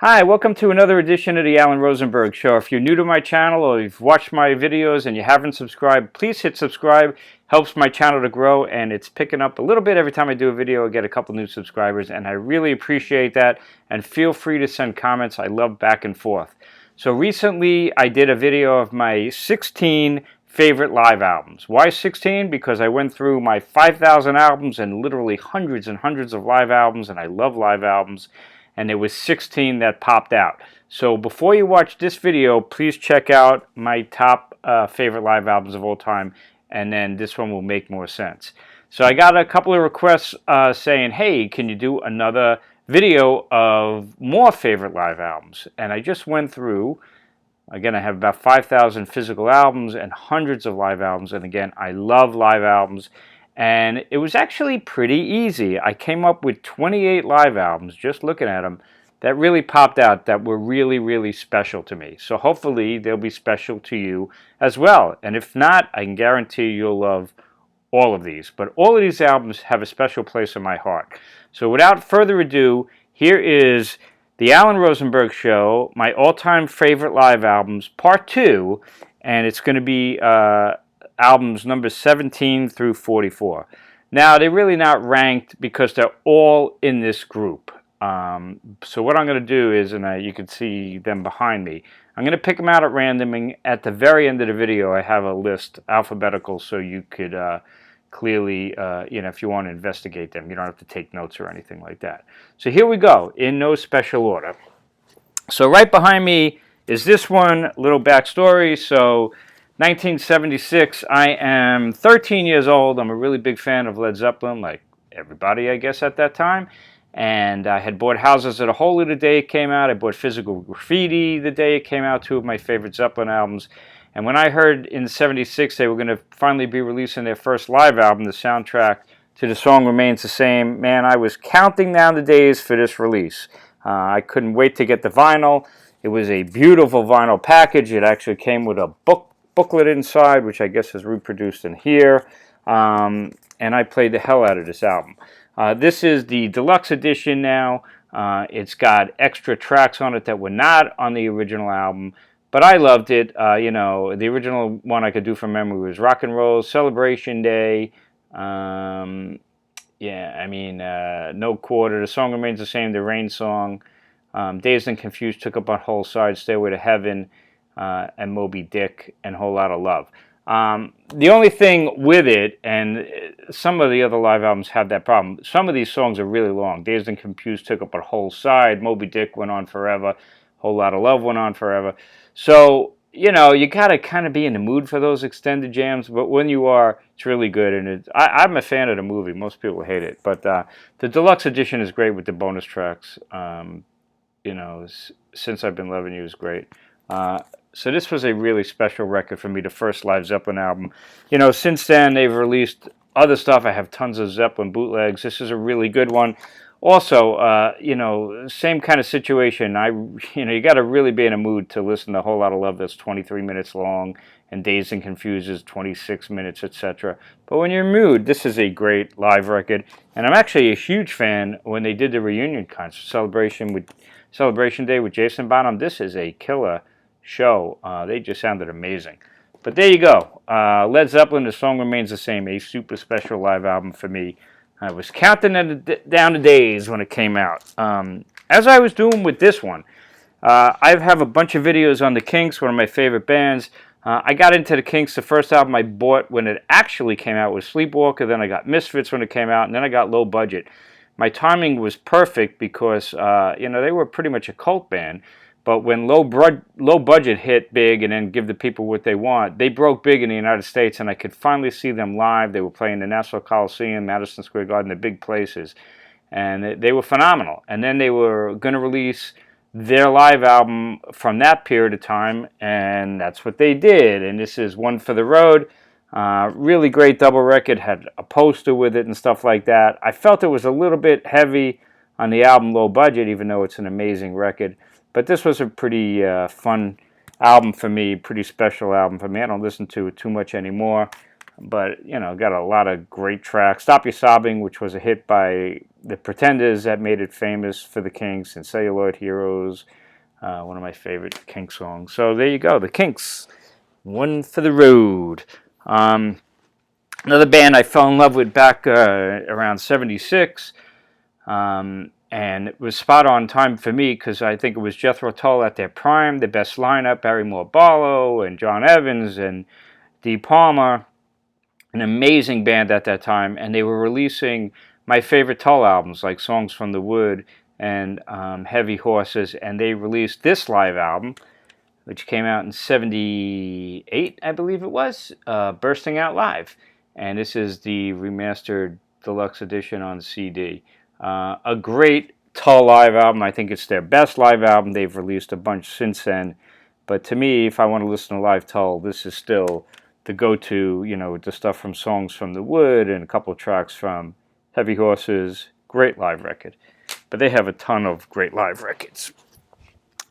Hi, welcome to another edition of the Alan Rosenberg Show. If you're new to my channel or you've watched my videos and you haven't subscribed, please hit subscribe. Helps my channel to grow, and it's picking up a little bit every time I do a video. I get a couple new subscribers, and I really appreciate that. And feel free to send comments. I love back and forth. So recently I did a video of my 16 favorite live albums. Why 16? Because I went through my 5,000 albums and literally hundreds and hundreds of live albums, and I love live albums. And there was 16 that popped out. So before you watch this video, please check out my top favorite live albums of all time, and then this one will make more sense. So I got a couple of requests saying, hey, can you do another video of more favorite live albums? And I just went through, again, I have about 5,000 physical albums and hundreds of live albums, and again, I love live albums. And it was actually pretty easy. I came up with 28 live albums, just looking at them, that really popped out, that were really, really special to me. So hopefully they'll be special to you as well. And if not, I can guarantee you'll love all of these. But all of these albums have a special place in my heart. So without further ado, here is the Alan Rosenberg Show, my all-time favorite live albums, part 2. And it's going to be albums numbers 17 through 44. Now, they're really not ranked because they're all in this group. So what I'm going to do is, and you can see them behind me, I'm going to pick them out at random, and at the very end of the video I have a list, alphabetical, so you could clearly, if you want to investigate them, you don't have to take notes or anything like that. So here we go, in no special order. So right behind me is this one, little backstory. So 1976, I am 13 years old. I'm a really big fan of Led Zeppelin, like everybody, I guess, at that time. And I had bought Houses of the Holy the day it came out. I bought Physical Graffiti the day it came out, two of my favorite Zeppelin albums. And when I heard in 76 they were going to finally be releasing their first live album, the soundtrack to The Song Remains the Same, man, I was counting down the days for this release. I couldn't wait to get the vinyl. It was a beautiful vinyl package. It actually came with a booklet inside, which I guess is reproduced in here, and I played the hell out of this album. This is the deluxe edition now. It's got extra tracks on it that were not on the original album, but I loved it. The original one I could do from memory was Rock and Roll, Celebration Day, No Quarter, The Song Remains the Same, The Rain Song, Dazed and Confused Took Up on Whole Side, Stairway to Heaven, and Moby Dick, and Whole Lotta Love. The only thing with it, and some of the other live albums have that problem, some of these songs are really long. Dazed and Confused took up a whole side. Moby Dick went on forever. Whole Lotta Love went on forever. So, you got to kind of be in the mood for those extended jams, but when you are, it's really good. And I'm a fan of the movie. Most people hate it. But the deluxe edition is great with the bonus tracks. Since I've Been Loving You is great. So this was a really special record for me, the first live Zeppelin album. Since then they've released other stuff. I have tons of Zeppelin bootlegs. This is a really good one. Also, same kind of situation. You got to really be in a mood to listen to A Whole Lotta Love that's 23 minutes long, and Dazed and Confused is 26 minutes, etc. But when you're in mood, this is a great live record. And I'm actually a huge fan when they did the reunion concert, Celebration Day with Jason Bonham. This is a killer show. They just sounded amazing. But there you go. Led Zeppelin, The Song Remains the Same, a super special live album for me. I was counting down the days when it came out. As I was doing with this one, I have a bunch of videos on the Kinks, one of my favorite bands. I got into the Kinks. The first album I bought when it actually came out was Sleepwalker. Then I got Misfits when it came out, and then I got Low Budget. My timing was perfect because they were pretty much a cult band. But when low budget hit big and then Give the People What They Want, they broke big in the United States, and I could finally see them live. They were playing the Nassau Coliseum, Madison Square Garden, the big places, and they were phenomenal. And then they were going to release their live album from that period of time, and that's what they did. And this is One for the Road. Really great double record, had a poster with it and stuff like that. I felt it was a little bit heavy on the album Low Budget, even though it's an amazing record. But this was a pretty fun album for me, pretty special album for me. I don't listen to it too much anymore. but you know, got a lot of great tracks. Stop Your Sobbing, which was a hit by the Pretenders that made it famous for the Kinks, and Celluloid Heroes, one of my favorite Kinks songs. So there you go, the Kinks, One for the Road. Another band I fell in love with back around '76, and it was spot on time for me because I think it was Jethro Tull at their prime, the best lineup, Barrymore Barlow and John Evans and Dee Palmer, an amazing band at that time, and they were releasing my favorite Tull albums like Songs from the Wood and Heavy Horses, and they released this live album, which came out in '78, I believe it was, Bursting Out Live. And this is the remastered deluxe edition on CD. A great Tull live album. I think it's their best live album. They've released a bunch since then. But to me, if I want to listen to live Tull, this is still the go-to, you know, the stuff from Songs from the Wood and a couple of tracks from Heavy Horses. Great live record. But they have a ton of great live records.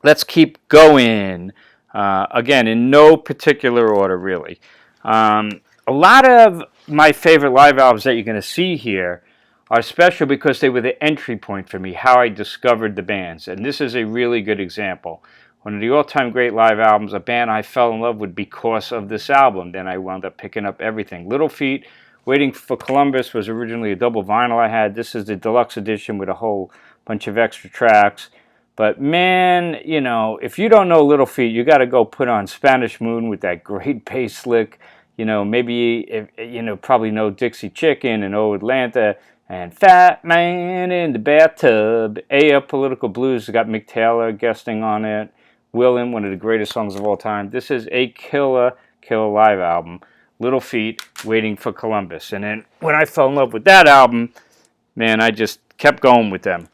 Let's keep going. Again, in no particular order, really. A lot of my favorite live albums that you're going to see here are special because they were the entry point for me, how I discovered the bands. And this is a really good example. One of the all-time great live albums, a band I fell in love with because of this album. Then I wound up picking up everything. Little Feat, Waiting for Columbus was originally a double vinyl I had. This is the deluxe edition with a whole bunch of extra tracks. But man, you know, if you don't know Little Feat, you got to go put on Spanish Moon with that great bass lick. You know, maybe, you know, probably know Dixie Chicken and Oh Atlanta and Fat Man in the Bathtub. A.Up Political Blues got Mick Taylor guesting on it. Willin', one of the greatest songs of all time. This is a killer live album. Little Feat, Waiting for Columbus. And then when I fell in love with that album, man, I just kept going with them.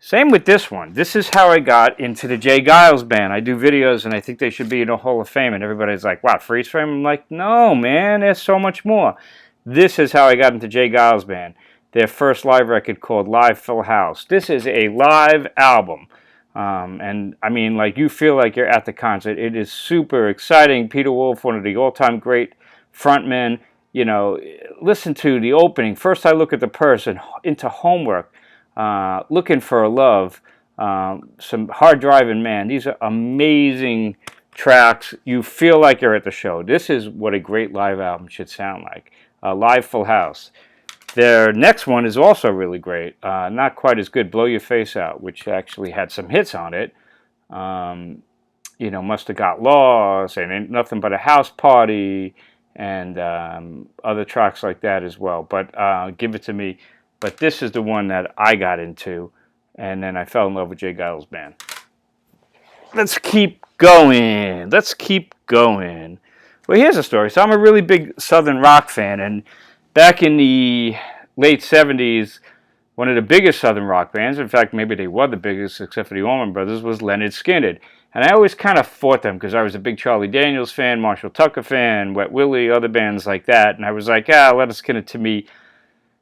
Same with this one. This is how I got into the Geils band. I do videos, and I think they should be in the Hall of Fame. And everybody's like, wow, freeze frame? I'm like, no, man, there's so much more. This is how I got into Geils band. Their first live record called Live Full House. This is a live album. And, I mean, like, you feel like you're at the concert. It is super exciting. Peter Wolf, one of the all-time great frontmen. You know, listen to the opening. First I look at the person, Into Homework. Looking for a Love, some Hard Driving Man. These are amazing tracks. You feel like you're at the show. This is what a great live album should sound like. Live Full House. Their next one is also really great. Not quite as good, Blow Your Face Out, which actually had some hits on it. You know, Must Have Got Lost, and Ain't Nothing But a House Party, and other tracks like that as well. But Give It to Me. But this is the one that I got into, and then I fell in love with Geils band. Let's keep going. Let's keep going. Well, here's a story. So I'm a really big Southern rock fan, and back in the late '70s, one of the biggest Southern rock bands, in fact, maybe they were the biggest except for the Allman Brothers, was Leonard Skinner. And I always kind of fought them because I was a big Charlie Daniels fan, Marshall Tucker fan, Wet Willie, other bands like that. And I was like, Leonard Skinner to me,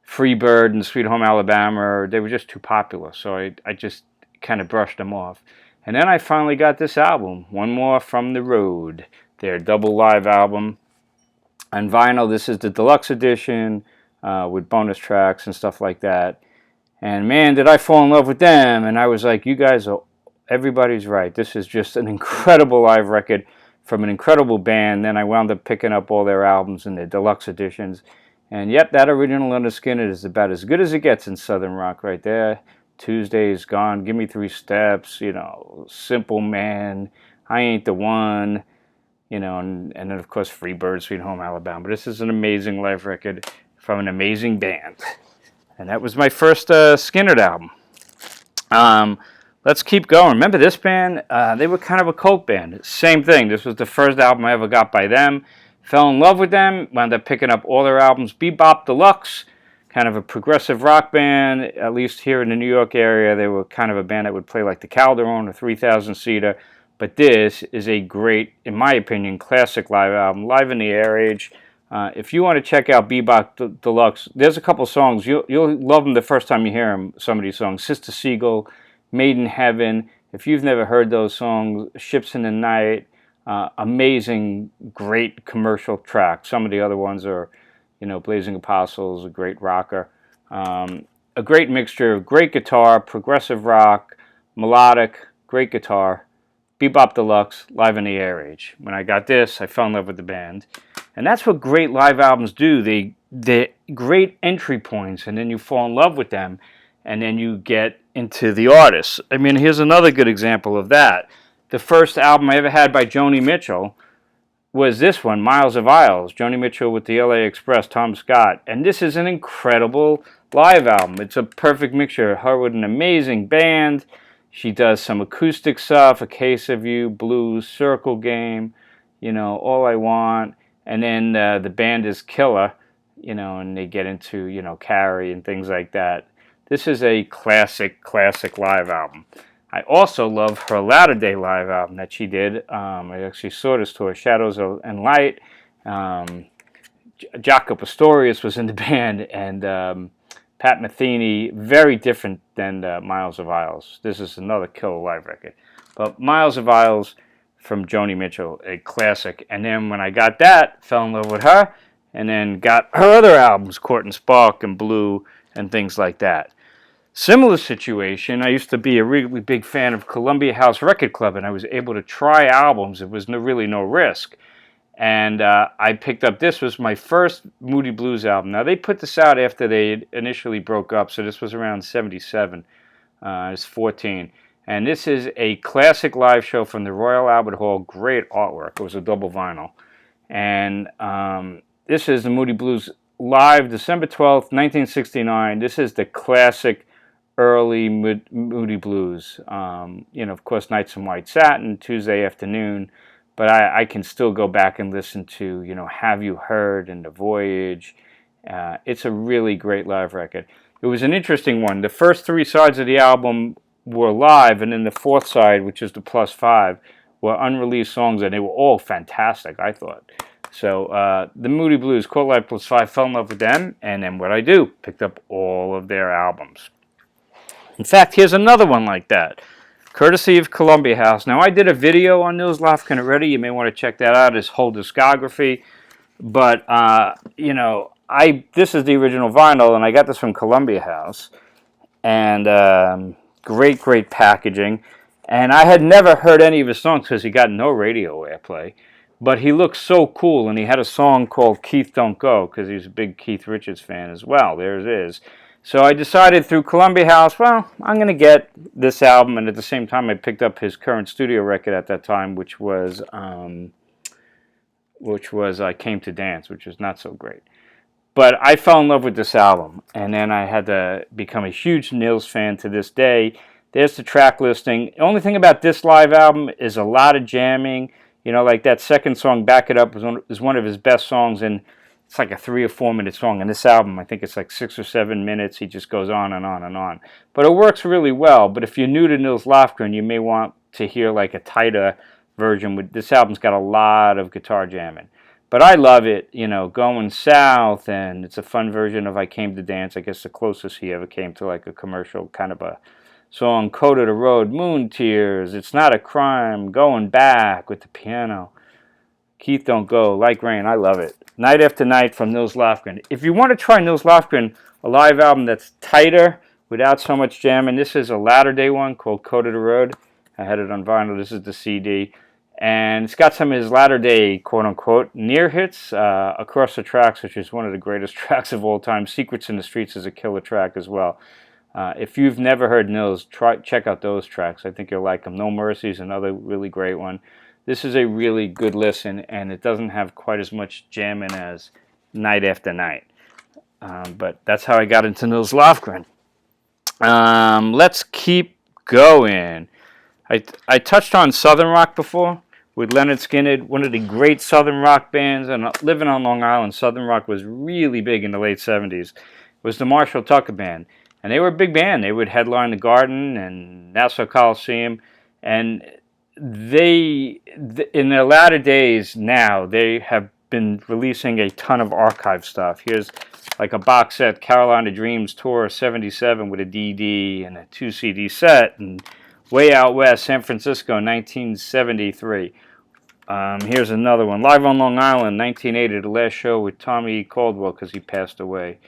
Freebird and Sweet Home Alabama, they were just too popular, so I just kind of brushed them off. And then I finally got this album, One More from the Road, their double live album. On vinyl, this is the deluxe edition with bonus tracks and stuff like that. And man, did I fall in love with them. And I was like, you guys are, everybody's right. This is just an incredible live record from an incredible band. Then I wound up picking up all their albums and their deluxe editions. And yep, that original Leonard Skinner is about as good as it gets in Southern rock right there. Tuesday's Gone, Give Me 3 Steps, you know, Simple Man, I Ain't the One, you know, and then of course Freebird, Sweet Home Alabama. But this is an amazing live record from an amazing band. And that was my first Skynyrd album. Let's keep going. Remember this band? They were kind of a cult band. Same thing. This was the first album I ever got by them. Fell in love with them, wound up picking up all their albums. Bebop Deluxe, kind of a progressive rock band, at least here in the New York area. They were kind of a band that would play like the Calderon, a 3,000-seater. But this is a great, in my opinion, classic live album, Live in the Air Age. If you want to check out Bebop Deluxe, there's a couple songs. You'll love them the first time you hear them, some of these songs. Sister Seagull, Made in Heaven. If you've never heard those songs, Ships in the Night, Amazing, great commercial tracks. Some of the other ones are, Blazing Apostles, a great rocker. A great mixture of great guitar, progressive rock, melodic, great guitar. Bebop Deluxe, Live in the Air Age. When I got this, I fell in love with the band. And that's what great live albums do. They're great entry points, and then you fall in love with them, and then you get into the artists. I mean, here's another good example of that. The first album I ever had by Joni Mitchell was this one, Miles of Isles. Joni Mitchell with the LA Express, Tom Scott. And this is an incredible live album. It's a perfect mixture. Her with an amazing band. She does some acoustic stuff, A Case of You, blues, Circle Game, All I Want. And then the band is killer, and they get into, Carrie and things like that. This is a classic live album. I also love her latter day live album that she did. I actually saw this tour, Shadows and Light. Jaco Pastorius was in the band, and Pat Metheny, very different than Miles of Isles. This is another killer live record. But Miles of Isles from Joni Mitchell, a classic. And then when I got that, fell in love with her, and then got her other albums, Court and Spark and Blue and things like that. Similar situation, I used to be a really big fan of Columbia House Record Club, and I was able to try albums. It was really no risk. And I picked up, this was my first Moody Blues album. Now, they put this out after they initially broke up, so this was around 77. I was 14. And this is a classic live show from the Royal Albert Hall. Great artwork. It was a double vinyl. And this is the Moody Blues live, December 12th, 1969. This is the classic early Moody Blues. Of course, Nights in White Satin, Tuesday Afternoon. But I can still go back and listen to, Have You Heard and The Voyage. It's a really great live record. It was an interesting one. The first three sides of the album were live, and then the fourth side, which is the +5, were unreleased songs, and they were all fantastic, I thought. So the Moody Blues, Court Live +5, fell in love with them, and then what I do, picked up all of their albums. In fact, here's another one like that, courtesy of Columbia House. Now, I did a video on Nils Lofgren already. You may want to check that out, his whole discography. But, this is the original vinyl, and I got this from Columbia House. And great packaging. And I had never heard any of his songs because he got no radio airplay. But he looked so cool, and he had a song called Keith Don't Go, because he was a big Keith Richards fan as well. There it is. So I decided through Columbia House, well, I'm going to get this album, and at the same time I picked up his current studio record at that time, which was I Came to Dance, which was not so great. But I fell in love with this album, and then I had to become a huge Nils fan to this day. There's the track listing. The only thing about this live album is a lot of jamming. Like that second song, Back It Up, is one of his best songs, and it's like a 3 or 4 minute song. And this album, I think it's like 6 or 7 minutes. He just goes on and on and on. But it works really well. But if you're new to Nils Lofgren, you may want to hear like a tighter version. This album's got a lot of guitar jamming. But I love it, Going South, and it's a fun version of I Came to Dance. I guess the closest he ever came to like a commercial kind of a song. Code of the Road, Moon Tears, It's Not a Crime, Going Back with the piano. Keith Don't Go, Like Rain, I love it. Night After Night from Nils Lofgren. If you want to try Nils Lofgren, a live album that's tighter, without so much jamming, this is a latter day one called Code of the Road. I had it on vinyl. This is the CD. And it's got some of his latter day, quote unquote, near hits, Across the Tracks, which is one of the greatest tracks of all time. Secrets in the Streets is a killer track as well. If you've never heard Nils, check out those tracks. I think you'll like them. No Mercy is another really great one. This is a really good listen, and it doesn't have quite as much jamming as Night After Night. But that's how I got into Nils Lofgren. Let's keep going. I touched on Southern rock before with Leonard Skinner, one of the great Southern rock bands. And living on Long Island, Southern rock was really big in the late 70s. It was the Marshall Tucker Band. And they were a big band. They would headline the Garden and Nassau Coliseum. And they, in their latter days now, they have been releasing a ton of archive stuff. Here's like a box set, Carolina Dreams Tour 77 with a DD and a 2 CD set, and Way Out West, San Francisco, 1973. Here's another one. Live on Long Island, 1980, the last show with Tommy Caldwell because he passed away.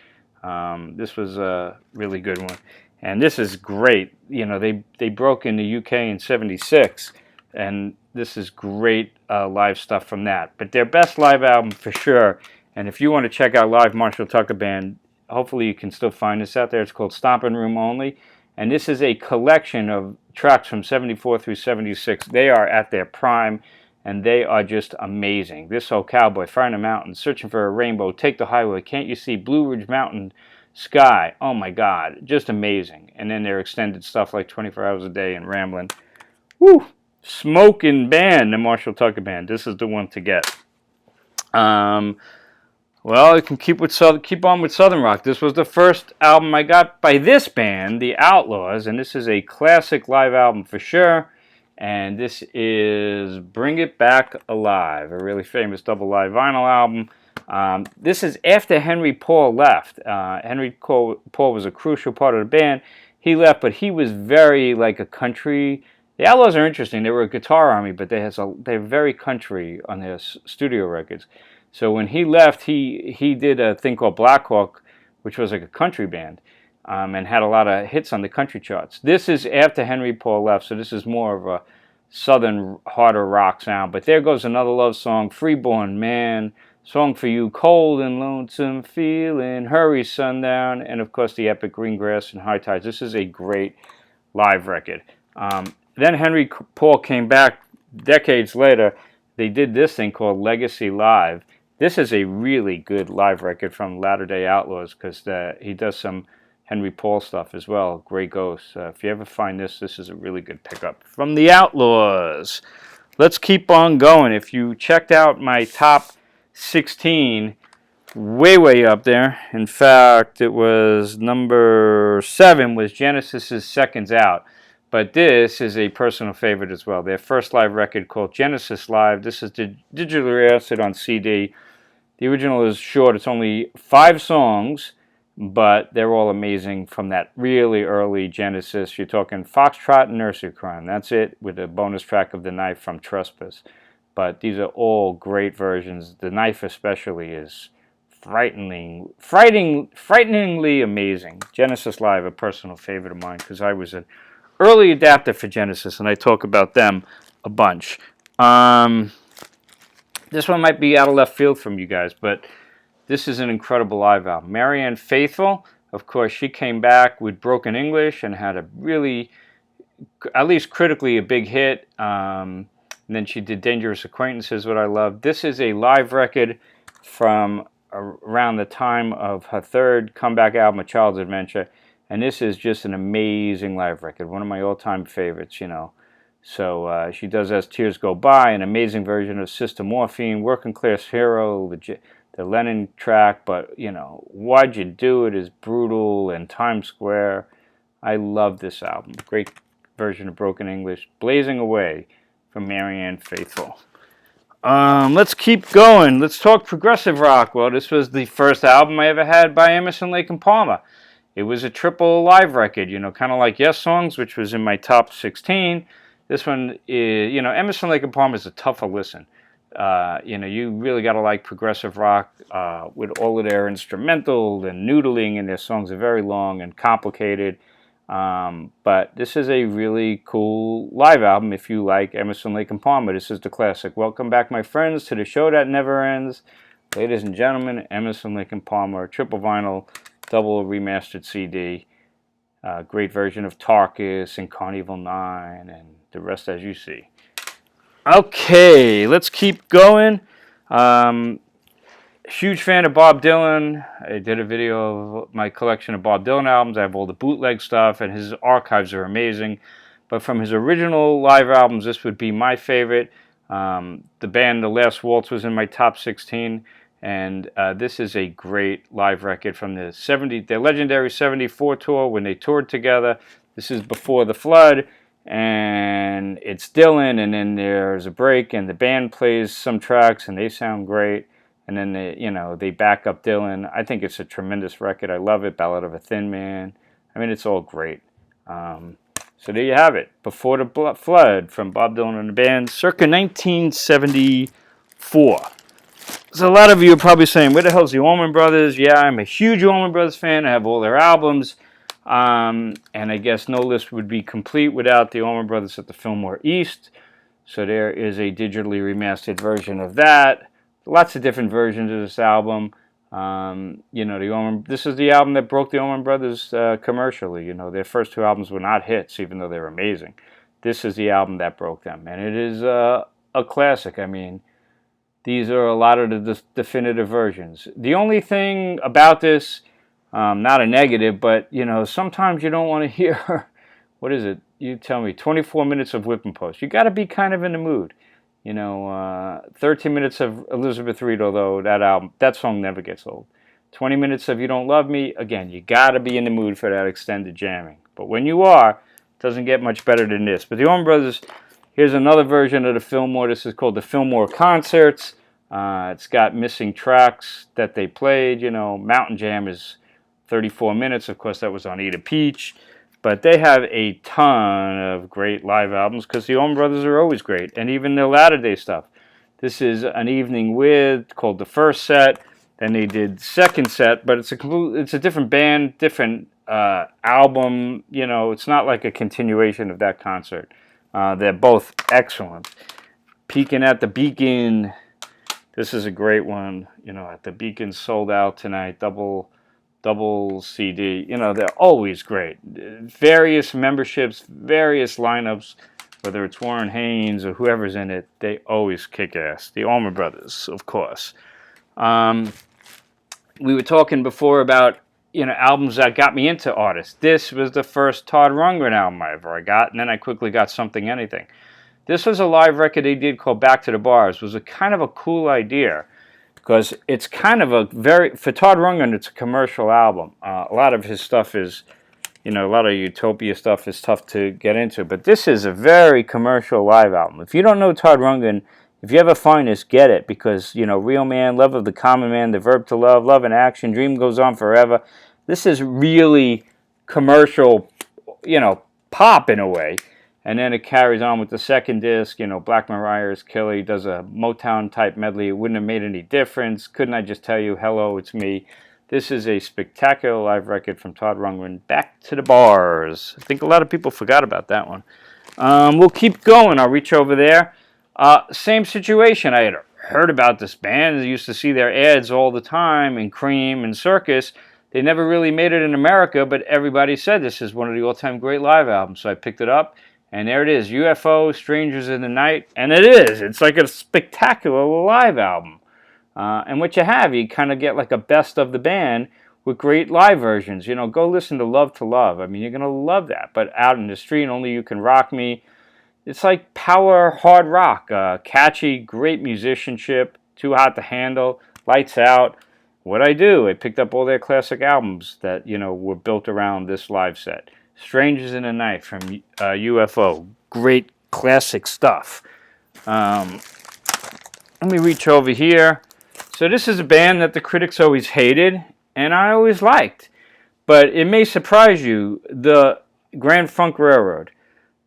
This was a really good one. And this is great. You know, they broke in the UK in '76, and this is great live stuff from that. But their best live album for sure. And if you want to check out live Marshall Tucker Band, hopefully you can still find this out there. It's called Stompin' Room Only. And this is a collection of tracks from '74 through '76. They are at their prime, and they are just amazing. This Old Cowboy, Fire in the Mountains, Searching for a Rainbow, Take the Highway, Can't You See, Blue Ridge Mountain, Sky. Oh my God, just amazing. And then their extended stuff like 24 Hours a Day and Ramblin'. Woo! Smoking band, the Marshall Tucker Band. This is the one to get. Well, you can keep on with Southern rock. This was the first album I got by this band, the Outlaws, and this is a classic live album for sure. And this is Bring It Back Alive, a really famous double live vinyl album. This is after Henry Paul left. Henry Paul was a crucial part of the band. He left, but he was very like a country. The Outlaws are interesting. They were a guitar army, but they're very country on their studio records. So when he left, he did a thing called Black Hawk, which was like a country band. And had a lot of hits on the country charts. This is after Henry Paul left, so this is more of a southern, harder rock sound. But there goes another love song, Freeborn Man, Song for You, Cold and Lonesome Feeling, Hurry Sundown, and of course the epic Green Grass and High Tides. This is a great live record. Then Henry Paul came back decades later. They did this thing called Legacy Live. This is a really good live record from Latter Day Outlaws because he does some Henry Paul stuff as well. Grey Ghost. If you ever find this is a really good pickup. From the Outlaws. Let's keep on going. If you checked out my top 16, way up there. In fact, it was number 7 was Genesis's Seconds Out. But this is a personal favorite as well. Their first live record called Genesis Live. This is digitally released on CD. The original is short. It's only 5 songs. But they're all amazing from that really early Genesis. You're talking Foxtrot and Nursery Crime. That's it, with a bonus track of The Knife from Trespass. But these are all great versions. The Knife especially is frighteningly amazing. Genesis Live, a personal favorite of mine, because I was an early adapter for Genesis, and I talk about them a bunch. This one might be out of left field from you guys, but this is an incredible live album. Marianne Faithful, of course, she came back with Broken English and had a really, at least critically, a big hit. And then she did Dangerous Acquaintances, what I love. This is a live record from around the time of her third comeback album, A Child's Adventure. And this is just an amazing live record, one of my all-time favorites, you know. So she does As Tears Go By, an amazing version of Sister Morphine, Working Class Hero, the Lennon track, but, you know, Why'd You Do It is brutal, and Times Square. I love this album. Great version of Broken English. Blazing Away from Marianne Faithful. Let's keep going. Let's talk progressive rock. Well, this was the first album I ever had by Emerson, Lake and Palmer. It was a triple live record, you know, kind of like Yes Songs, which was in my top 16. This one is, you know, Emerson, Lake and Palmer is a tougher listen. You know, you really got to like progressive rock with all of their instrumental and noodling, and their songs are very long and complicated. But this is a really cool live album if you like Emerson, Lake and Palmer. This is the classic. Welcome back, my friends, to the show that never ends. Ladies and gentlemen, Emerson, Lake and Palmer, triple vinyl, double remastered CD. Great version of Tarkus and Carnival 9 and the rest as you see. Okay, let's keep going. Huge fan of Bob Dylan. I did a video of my collection of Bob Dylan albums. I have all the bootleg stuff, and his archives are amazing. But from his original live albums, this would be my favorite. The band The Last Waltz was in my top 16, and this is a great live record from their legendary 74 tour when they toured together. This is before the flood. And it's Dylan, and then there's a break, and the band plays some tracks, and they sound great. And then they back up Dylan. I think it's a tremendous record. I love it. Ballad of a Thin Man. I mean, it's all great. So there you have it. Before the Flood from Bob Dylan and the band, circa 1974. So a lot of you are probably saying, where the hell's the Allman Brothers? Yeah, I'm a huge Allman Brothers fan. I have all their albums. And I guess no list would be complete without the Allman Brothers at the Fillmore East. So there is a digitally remastered version of that. Lots of different versions of this album. You know, this is the album that broke the Allman Brothers commercially. You know, their first two albums were not hits, even though they were amazing. This is the album that broke them. And it is a classic. I mean, these are a lot of the definitive versions. The only thing about this, not a negative, but, you know, sometimes you don't want to hear, what is it? You tell me, 24 minutes of whip and post. You got to be kind of in the mood. You know, 13 minutes of Elizabeth Reed, although that song never gets old. 20 minutes of You Don't Love Me, again, you got to be in the mood for that extended jamming. But when you are, it doesn't get much better than this. But the Allman Brothers, here's another version of the Fillmore. This is called the Fillmore Concerts. It's got missing tracks that they played. You know, Mountain Jam is 34 minutes. Of course, that was on Eat a Peach. But they have a ton of great live albums because the Allman Brothers are always great. And even their latter-day stuff. This is An Evening With, called the first set. Then they did second set, but it's a different band, different album. You know, it's not like a continuation of that concert. They're both excellent. Peeking at the Beacon. This is a great one. You know, At the Beacon sold out tonight. Double CD. You know, they're always great. Various memberships, various lineups, whether it's Warren Haynes or whoever's in it, they always kick ass. The Allman Brothers, of course. We were talking before about, you know, albums that got me into artists. This was the first Todd Rundgren album I ever got, and then I quickly got Something Anything. This was a live record they did called Back to the Bars. It was a kind of a cool idea. Because it's kind of for Todd Rundgren, it's a commercial album. A lot of his stuff is, you know, a lot of Utopia stuff is tough to get into. But this is a very commercial live album. If you don't know Todd Rundgren, if you ever find this, get it. Because, you know, Real Man, Love of the Common Man, The Verb to Love, Love and Action, Dream Goes On Forever. This is really commercial, you know, pop in a way. And then it carries on with the second disc. You know, Black Mariah's Killer does a Motown-type medley. It wouldn't have made any difference. Couldn't I just tell you, hello, it's me. This is a spectacular live record from Todd Rundgren, Back to the Bars. I think a lot of people forgot about that one. We'll keep going. I'll reach over there. Same situation. I had heard about this band. I used to see their ads all the time in Cream and Circus. They never really made it in America, but everybody said this is one of the all-time great live albums. So I picked it up. And there it is, UFO, Strangers in the Night. And it is. It's like a spectacular live album. And what you kind of get like a best of the band with great live versions. You know, go listen to Love to Love. I mean, you're going to love that. But Out in the Street, Only You Can Rock Me. It's like power hard rock. Catchy, great musicianship. Too Hot to Handle. Lights Out. What'd I do? I picked up all their classic albums that, you know, were built around this live set. Strangers in the Night from UFO. Great classic stuff. Let me reach over here. So this is a band that the critics always hated, and I always liked. But it may surprise you, the Grand Funk Railroad.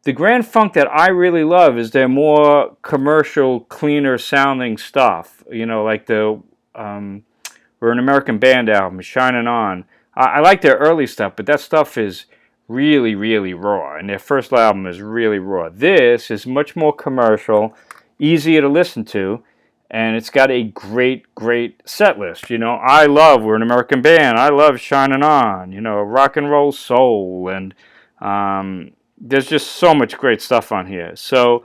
The Grand Funk that I really love is their more commercial, cleaner sounding stuff. You know, like the We're an American Band album, Shining On. I like their early stuff, but that stuff is really, really raw, and their first album is really raw. This is much more commercial, easier to listen to, and it's got a great, great set list. You know, I love We're an American Band. I love Shining On, you know, Rock and Roll Soul, and there's just so much great stuff on here. So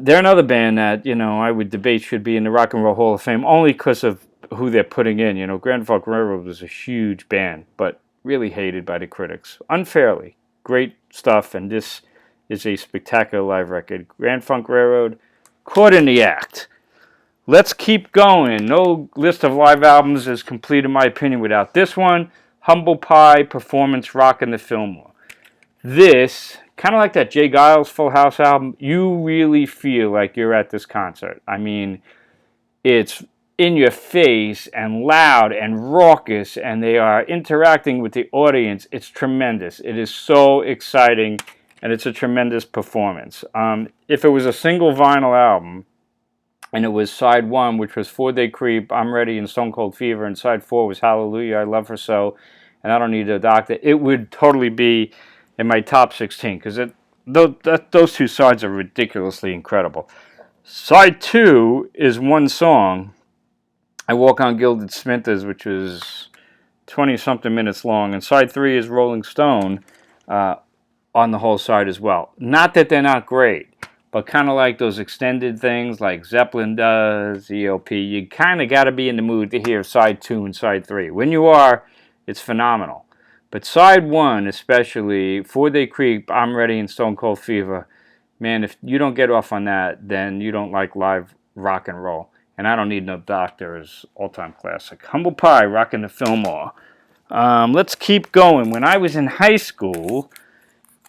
they're another band that, you know, I would debate should be in the Rock and Roll Hall of Fame only because of who they're putting in. You know, Grand Funk Railroad was a huge band, but really hated by the critics. Unfairly. Great stuff, and this is a spectacular live record. Grand Funk Railroad, Caught in the Act. Let's keep going. No list of live albums is complete, in my opinion, without this one. Humble Pie, Performance Rock in the Fillmore. This, kind of like that Jay Geils Full House album, you really feel like you're at this concert. I mean, it's in your face and loud and raucous, and they are interacting with the audience. It's tremendous. It is so exciting, and it's a tremendous performance. If it was a single vinyl album, and it was side 1, which was 4-Day Creep, I'm Ready, and Stone Cold Fever, and side 4 was Hallelujah, I Love Her So, and I Don't Need a Doctor, it would totally be in my top 16, because those two sides are ridiculously incredible. Side 2 is one song, I Walk on Gilded Splinters, which was 20-something minutes long, and side 3 is Rolling Stone on the whole side as well. Not that they're not great, but kind of like those extended things like Zeppelin does, ELP, you kind of got to be in the mood to hear side 2 and side 3. When you are, it's phenomenal. But side 1, especially, 4-Day Creep, I'm Ready, and Stone Cold Fever, man, if you don't get off on that, then you don't like live rock and roll. And I Don't Need No Doctor is all-time classic. Humble Pie, Rockin' the Fillmore. Let's keep going. When I was in high school,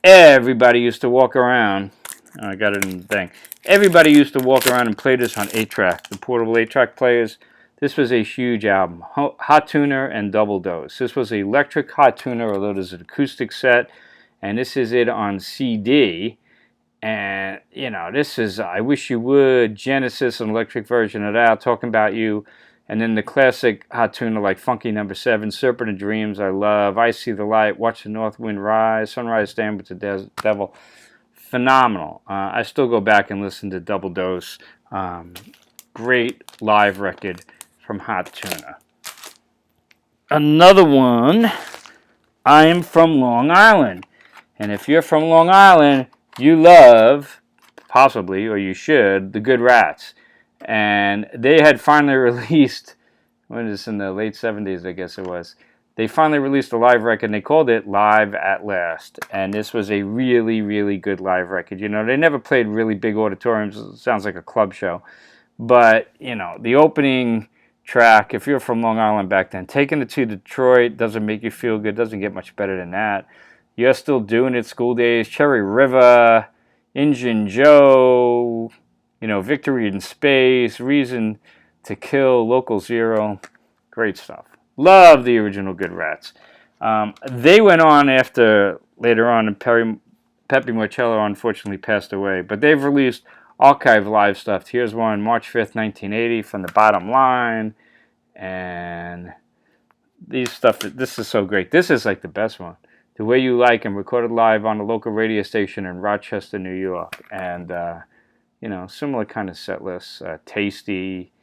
everybody used to walk around. I got it in the thing. Everybody used to walk around and play this on 8-track, the portable 8-track players. This was a huge album. Hot Tuner and Double Dose. This was an electric Hot Tuner, although there's an acoustic set. And this is it on CD. And, you know, this is I Wish You Would, Genesis, an electric version of that, Talking About You. And then the classic Hot Tuner like Funky Number 7, Serpent of Dreams, I Love, I See the Light, Watch the North Wind Rise, Sunrise Stand with the Devil. Phenomenal. I still go back and listen to Double Dose. Great live record from Hot Tuna. Another one, I Am From Long Island. And if you're from Long Island, you love, possibly, or you should, the Good Rats. And they had finally released, when is this, in the late 70s, I guess it was. They finally released a live record, and they called it Live at Last. And this was a really, really good live record. You know, they never played really big auditoriums. It sounds like a club show. But, you know, the opening track, if you're from Long Island back then, Taking It to Detroit doesn't make you feel good. Doesn't get much better than that. You're Still Doing It, School Days, Cherry River, Injun Joe, you know, Victory in Space, Reason to Kill, Local Zero. Great stuff. Love the original Good Rats. They went on later on, and Pepe Marcello unfortunately passed away. But they've released archive live stuff. Here's one, March 5th, 1980, From the Bottom Line. And this is so great. This is like the best one. The Way You Like Him, recorded live on a local radio station in Rochester, New York. And, you know, similar kind of set list. Tasty,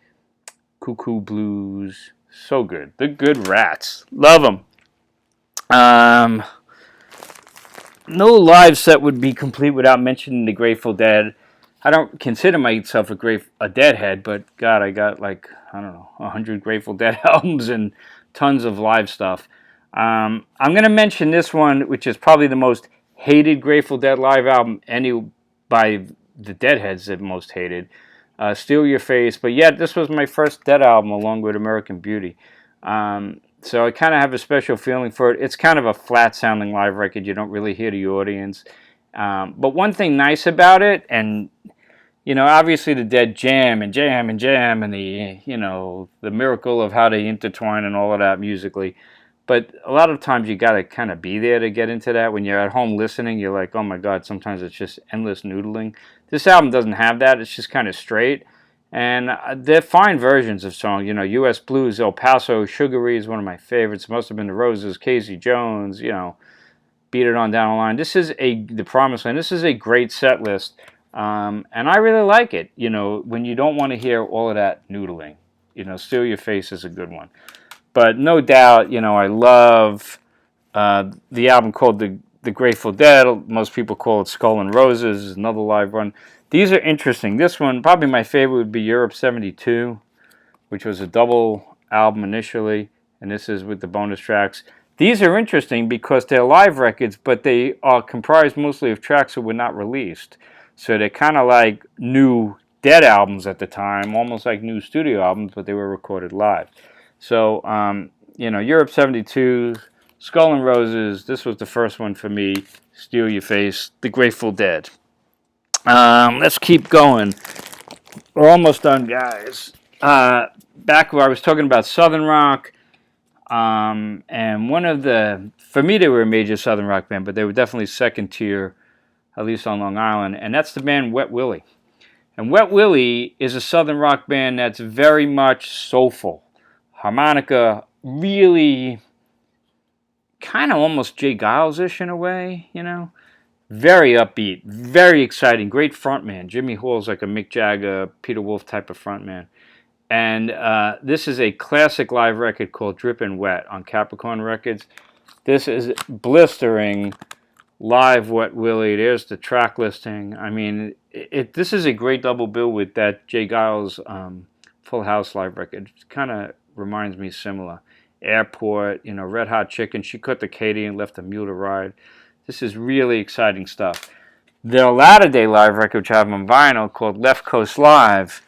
Cuckoo Blues. So good. The Good Rats. Love them. No live set would be complete without mentioning the Grateful Dead. I don't consider myself a Deadhead, but God, I got like, I don't know, 100 Grateful Dead albums and tons of live stuff. I'm going to mention this one, which is probably the most hated Grateful Dead live album by the Deadheads that most hated. Steal Your Face. But yet, this was my first Dead album along with American Beauty. So I kind of have a special feeling for it. It's kind of a flat-sounding live record. You don't really hear the audience. But one thing nice about it, and, you know, obviously the Dead jam and jam and jam and the, you know, the miracle of how they intertwine and all of that musically. But a lot of times you got to kind of be there to get into that. When you're at home listening, you're like, oh my God, sometimes it's just endless noodling. This album doesn't have that. It's just kind of straight. And they're fine versions of songs. You know, U.S. Blues, El Paso, Sugary is one of my favorites. Must Have Been the Roses, Casey Jones, you know, Beat It On Down the Line. This is The Promised Land. This is a great set list. And I really like it, you know, when you don't want to hear all of that noodling. You know, Steal Your Face is a good one. But no doubt, you know, I love the album called The Grateful Dead. Most people call it Skull and Roses. Another live run. These are interesting. This one, probably my favorite, would be Europe 72, which was a double album initially. And this is with the bonus tracks. These are interesting because they're live records, but they are comprised mostly of tracks that were not released. So they're kind of like new Dead albums at the time, almost like new studio albums, but they were recorded live. So, you know, Europe 72, Skull and Roses, this was the first one for me, Steal Your Face, The Grateful Dead. Let's keep going. We're almost done, guys. back where I was talking about Southern rock, and one of the, for me they were a major Southern rock band, but they were definitely second tier, at least on Long Island, and that's the band Wet Willie. And Wet Willie is a Southern rock band that's very much soulful. Harmonica, really kind of almost Jay Geils-ish in a way, you know? Very upbeat, very exciting, great frontman. Jimmy Hall's like a Mick Jagger, Peter Wolf type of frontman. And this is a classic live record called Drippin' Wet on Capricorn Records. This is blistering live Wet Willie. There's the track listing. I mean, this is a great double bill with that Jay Geils Full House live record. It kind of reminds me similar. Airport, you know, Red Hot Chicken. She cut the Katie and left a mule to ride. This is really exciting stuff. Their latter day live record, which I have on vinyl, called Left Coast Live,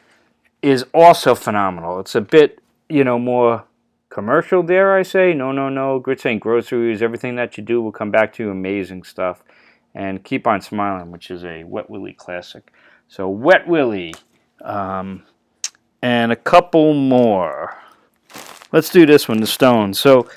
is also phenomenal. It's a bit, you know, more commercial, dare I say. No. Grits Ain't Groceries. Everything that you do will come back to you. Amazing stuff. And Keep On Smiling, which is a Wet Willie classic. So Wet Willie. And a couple more. Let's do this one, The Stones. So,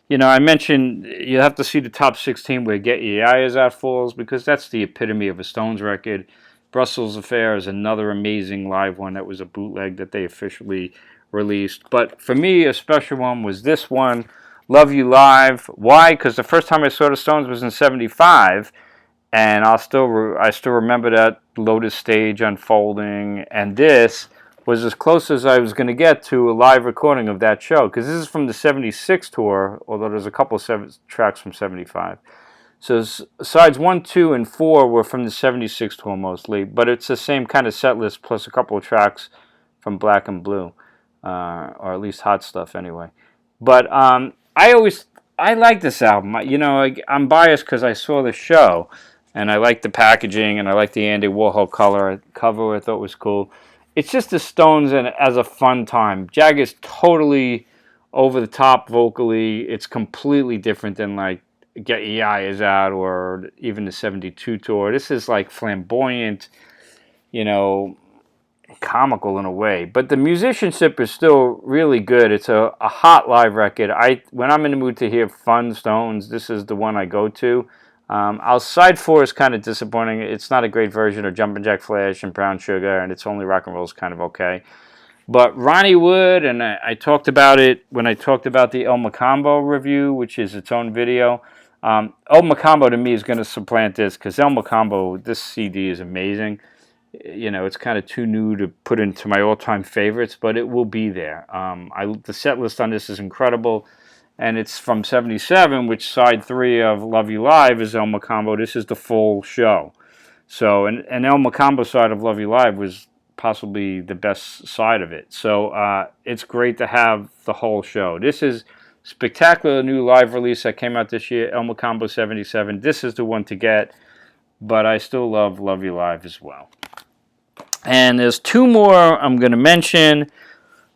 you know, I mentioned you have to see the top 16 where Get Your Eyes Out falls, because that's the epitome of a Stones record. Brussels Affair is another amazing live one that was a bootleg that they officially released. But for me, a special one was this one, Love You Live. Why? Because the first time I saw the Stones was in '75, and I still remember that Lotus stage unfolding, and this was as close as I was going to get to a live recording of that show, because this is from the '76 tour, although there's a couple of tracks from '75. So sides 1, 2, and 4 were from the '76 tour mostly, but it's the same kind of set list plus a couple of tracks from Black and Blue, or at least Hot Stuff anyway. But I like this album. You know, I'm biased because I saw the show, and I like the packaging, and I like the Andy Warhol cover. I thought was cool. It's just the Stones and as a fun time. Jagger's totally over the top vocally. It's completely different than like Get Your Eyes Out or even the '72 tour. This is like flamboyant, you know, comical in a way. But the musicianship is still really good. It's a hot live record. When I'm in the mood to hear fun Stones, this is the one I go to. Side 4 is kind of disappointing. It's not a great version of Jumpin' Jack Flash and Brown Sugar, and It's Only Rock and Roll is kind of okay. But Ronnie Wood, and I talked about it when I talked about the El Macambo review, which is its own video. El Macambo to me is going to supplant this, because El Macambo, this CD is amazing. You know, it's kind of too new to put into my all-time favorites, but it will be there. The set list on this is incredible. And it's from '77, which side 3 of Love You Live is El Macambo. This is the full show. So, and El Macambo side of Love You Live was possibly the best side of it. So, it's great to have the whole show. This is spectacular new live release that came out this year, El Macambo '77. This is the one to get, but I still love Love You Live as well. And there's 2 more I'm going to mention.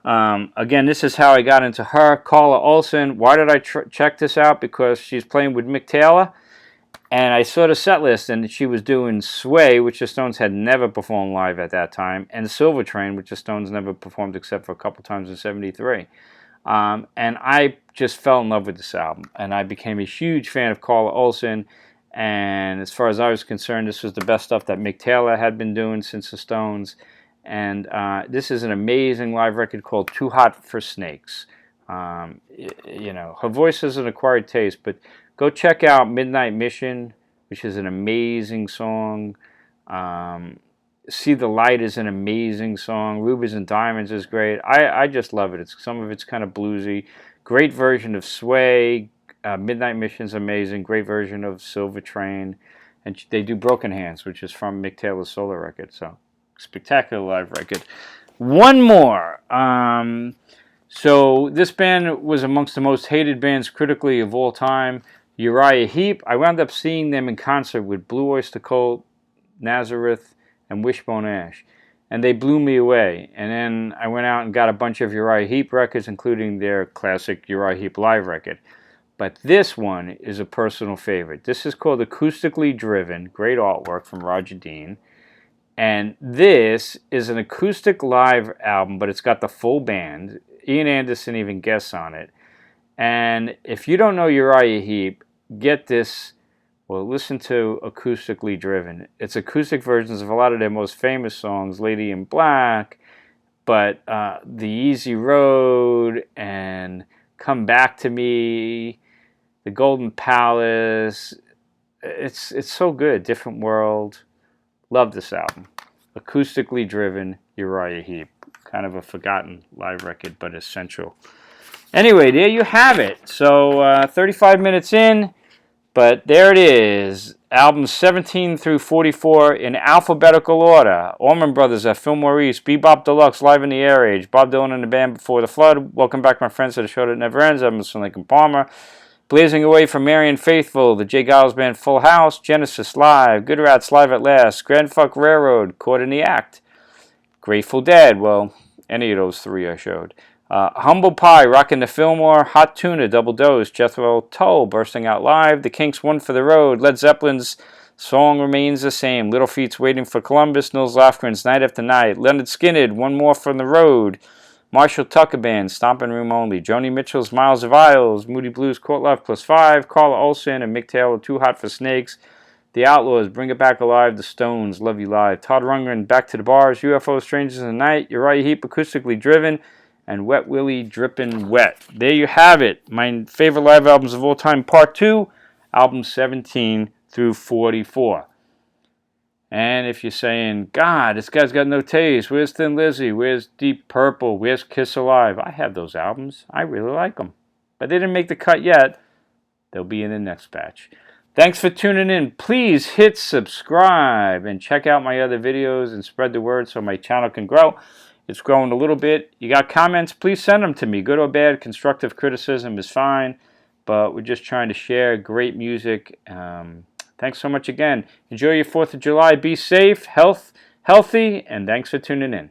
Again, this is how I got into her, Karla Olsen. Why did I check this out? Because she's playing with Mick Taylor, and I saw the set list, and she was doing Sway, which the Stones had never performed live at that time, and Silver Train, which the Stones never performed except for a couple times in '73. And I just fell in love with this album, and I became a huge fan of Karla Olsen. And as far as I was concerned, this was the best stuff that Mick Taylor had been doing since the Stones. And this is an amazing live record called Too Hot for Snakes. You know, her voice is an acquired taste, but go check out Midnight Mission, which is an amazing song. See the Light is an amazing song. Rubies and Diamonds is great. I just love it. Some of it's kind of bluesy. Great version of Sway. Midnight Mission's amazing. Great version of Silver Train. And they do Broken Hands, which is from Mick Taylor's solo record. So, spectacular live record. One more. So this band was amongst the most hated bands critically of all time. Uriah Heep. I wound up seeing them in concert with Blue Oyster Cult, Nazareth, and Wishbone Ash. And they blew me away. And then I went out and got a bunch of Uriah Heep records, including their classic Uriah Heep live record. But this one is a personal favorite. This is called Acoustically Driven. Great artwork from Roger Dean. And this is an acoustic live album, but it's got the full band. Ian Anderson even guests on it. And if you don't know Uriah Heep, get this. Well, listen to Acoustically Driven. It's acoustic versions of a lot of their most famous songs, Lady in Black, but The Easy Road and Come Back to Me, The Golden Palace. It's so good. Different World. Love this album. Acoustically Driven, Uriah Heep. Kind of a forgotten live record, but essential. Anyway, there you have it. So 35 minutes in. But there it is, albums 17 through 44 in alphabetical order. Allman Brothers at Fillmore East, Bebop Deluxe, Live in the Air Age, Bob Dylan and the Band Before the Flood. Welcome back, my friends, to the show that never ends. Emerson, Lake and Palmer. Blazing Away from Marianne Faithful, the Geils Band Full House, Genesis Live, Good Rats Live at Last, Grand Funk Railroad, Caught in the Act, Grateful Dead, well, any of those three I showed. Humble Pie, Rockin' the Fillmore, Hot Tuna, Double Dose, Jethro Tull, Bursting Out Live, The Kinks, One for the Road, Led Zeppelin's Song Remains the Same, Little Feat's Waiting for Columbus, Nils Lofgren's Night After Night, Leonard Skinner, One More from the Road, Marshall Tucker Band, Stompin' Room Only, Joni Mitchell's Miles of Isles, Moody Blues, Court Love +5, Carla Olson and Mick Taylor, Too Hot for Snakes, The Outlaws, Bring It Back Alive, The Stones, Love You Live, Todd Rundgren, Back to the Bars, UFO, Strangers in the Night, Uriah Heap, Acoustically Driven, and Wet Willie, Drippin' Wet. There you have it. My favorite live albums of all time, Part 2, albums 17 through 44. And if you're saying, God, this guy's got no taste. Where's Thin Lizzy? Where's Deep Purple? Where's Kiss Alive? I have those albums. I really like them. But they didn't make the cut yet. They'll be in the next batch. Thanks for tuning in. Please hit subscribe and check out my other videos and spread the word so my channel can grow. It's growing a little bit. You got comments? Please send them to me. Good or bad, constructive criticism is fine. But we're just trying to share great music. Thanks so much again. Enjoy your 4th of July. Be safe, healthy, and thanks for tuning in.